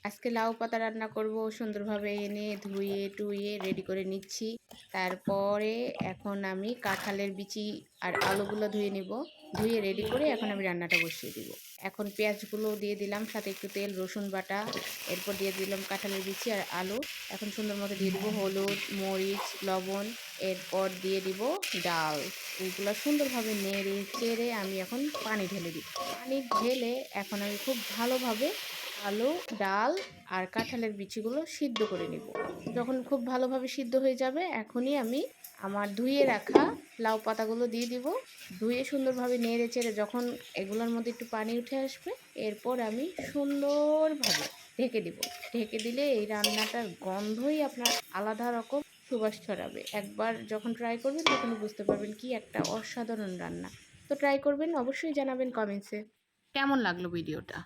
আজকে লাউ পাতা রান্না করব। সুন্দরভাবে এনে ধুয়ে টুয়ে রেডি করে নিচ্ছি। তারপরে এখন আমি কাঁঠালের বিচি আর আলুগুলো ধুয়ে নিব। ধুয়ে রেডি করে এখন আমি রান্নাটা বসিয়ে দিব। এখন পেঁয়াজগুলো দিয়ে দিলাম, সাথে একটু তেল, রসুন বাটা, এরপর দিয়ে দিলাম কাঁঠালের বিচি আর আলু। এখন সুন্দর মতো দিয়ে দিব হলুদ, মরিচ, লবণ, এরপর দিয়ে দিব ডাল। এইগুলো সুন্দরভাবে নেড়ে চেড়ে আমি এখন পানি ঢেলে দিব। পানি ঢেলে এখন আমি খুব ভালোভাবে আলু, ডাল আর কাঁঠালের বিচিগুলো সিদ্ধ করে নিব। যখন খুব ভালোভাবে সিদ্ধ হয়ে যাবে, এখনই আমি আমার ধুয়ে রাখা লাউ পাতাগুলো দিয়ে দিব। ধুয়ে সুন্দরভাবে নেড়ে চেড়ে যখন এগুলোর মধ্যে একটু পানি উঠে আসবে, এরপর আমি সুন্দরভাবে ঢেকে দিব। ঢেকে দিলে এই রান্নাটার গন্ধই আপনার আলাদা রকম সুবাস ছড়াবে। একবার যখন ট্রাই করবেন তখনই বুঝতে পারবেন কি একটা অসাধারণ রান্না। তো ট্রাই করবেন, অবশ্যই জানাবেন কমেন্টসে কেমন লাগলো ভিডিওটা।